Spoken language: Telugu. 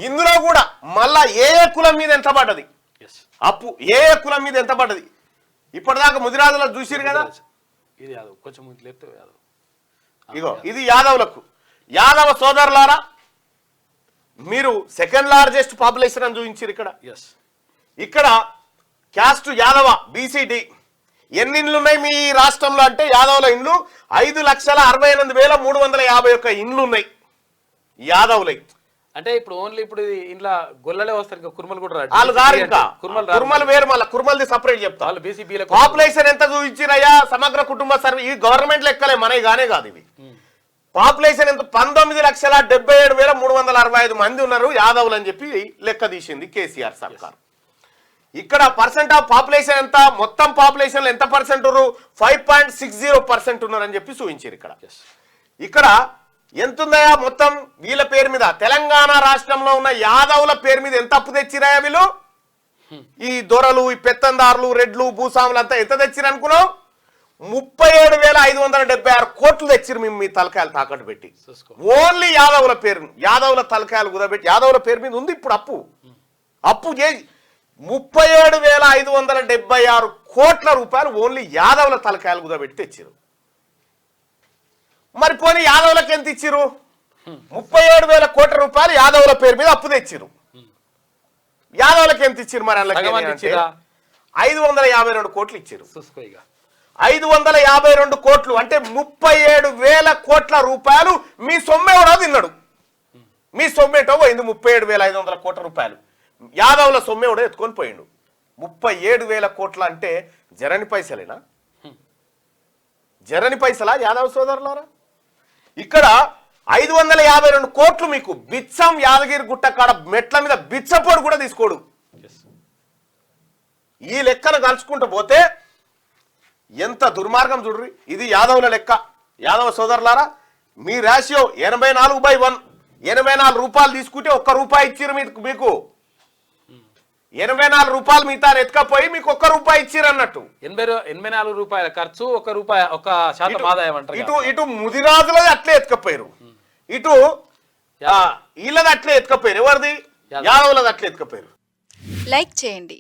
ఇందులో కూడా మళ్ళా ఏ కులం మీద ఎంత పడ్డది అప్పు, ఏ కులం మీద ఎంత పడ్డది ఇప్పటిదాకా ముదిరాజులో చూసిరు కదా. ఇది యాదవ్ కొంచెం లేపితే యాదవ్. ఇగో ఇది యాదవులకు. యాదవ సోదరులారా, మీరు సెకండ్ లార్జెస్ట్ పాపులేషన్ అని చూపించారు ఇక్కడ. ఇక్కడ క్యాస్ట్ యాదవ బీసీడీ ఎన్ని ఇండ్లు ఉన్నాయి మీ రాష్ట్రంలో అంటే యాదవుల ఇండ్లు 5,68,351 ఇండ్లు ఉన్నాయి యాదవులై. అంటే ఇప్పుడు ఓన్లీ ఇప్పుడు ఇంట్లో గొల్లలే వస్తారు, ఇంకా కుర్మలు కూడా వాళ్ళు గారు, ఇంకా కుర్మలు వేరు, మళ్ళీ కుర్మల్ది సపరేట్ చెప్తా. పాపులేషన్ ఎంత చూపించిరయ్యా సమగ్ర కుటుంబ సర్వే, ఈ గవర్నమెంట్ లెక్కలే మనవి గానే కాదు ఇవి. పాపులేషన్ ఎంత 19,77,365 మంది ఉన్నారు యాదవులు అని చెప్పి లెక్క తీసింది కేసీఆర్ సర్కార్. ఇక్కడ పర్సెంట్ ఆఫ్ పాపులేషన్ ఎంత, మొత్తం పాపులేషన్ ఎంత పర్సెంట్ ఉన్నారు, 5.60% ఉన్నారని చెప్పి చూపించారు ఇక్కడ. ఇక్కడ ఎంత ఉందయా మొత్తం వీళ్ళ పేరు మీద, తెలంగాణ రాష్ట్రంలో ఉన్న యాదవుల పేరు మీద ఎంత అప్పు తెచ్చిరాయా వీళ్ళు? ఈ దొరలు, ఈ పెత్తందారులు, రెడ్లు, భూస్వాములు అంతా ఎంత తెచ్చిరు అనుకున్నావు? 37,576 కోట్లు తెచ్చిరు మీ తలకాయలు తాకట్టు పెట్టి. ఓన్లీ యాదవుల పేరు, యాదవుల తలకాయలు కుదబెట్టి యాదవుల పేరు మీద ఉంది ఇప్పుడు అప్పు చేసి 37,576 కోట్ల రూపాయలు ఓన్లీ యాదవుల తలకాయలు కుదబెట్టి తెచ్చిరు. మరి పోనీ యాదవులకు ఎంత ఇచ్చిరు? 37,000 కోట్ల రూపాయలు యాదవుల పేరు మీద అప్పు తెచ్చిరు. యాదవులకు ఎంత ఇచ్చిరు? మరి 552 కోట్లు ఇచ్చిరు. 552 కోట్లు అంటే 37,000 కోట్ల రూపాయలు మీ సొమ్మేవడో తిన్నాడు. మీ సొమ్మేటో పోయింది 37,500 కోట్ల రూపాయలు. యాదవుల సొమ్మేవడో ఎత్తుకొని పోయిండు. 37,000 కోట్ల అంటే జరని పైసలేనా? జరని పైసలా యాదవ సోదరులారా? ఇక్కడ 552 కోట్లు మీకు బిచ్చం యాదగిరి గుట్ట కాడ మెట్ల మీద బిచ్చపోడు కూడా తీసుకోడు. ఈ లెక్కను కలుసుకుంటూ పోతే ఎంత దుర్మార్గం చూడ్రి. ఇది యాదవుల లెక్క. యాదవ సోదరులారా, మీ రేషియో 84/1, 84 రూపాయలు తీసుకుంటే 1 రూపాయి ఇచ్చిరు మీకు. 84 రూపాయలు మిగతా ఎత్తుకపోయి మీకు 1 రూపాయి ఇచ్చిరు అన్నట్టు. 84 రూపాయల ఖర్చు, 1 రూపాయి 1% ఆదాయం అంటారు. ఇటు ముదిరాజులది అట్లే ఎత్తుకపోయారు, ఇటు వీళ్ళది అట్లే ఎత్తుకపోయారు. ఎవరిది? యాదవులది అట్లే ఎత్తుకపోయారు. లైక్ చేయండి,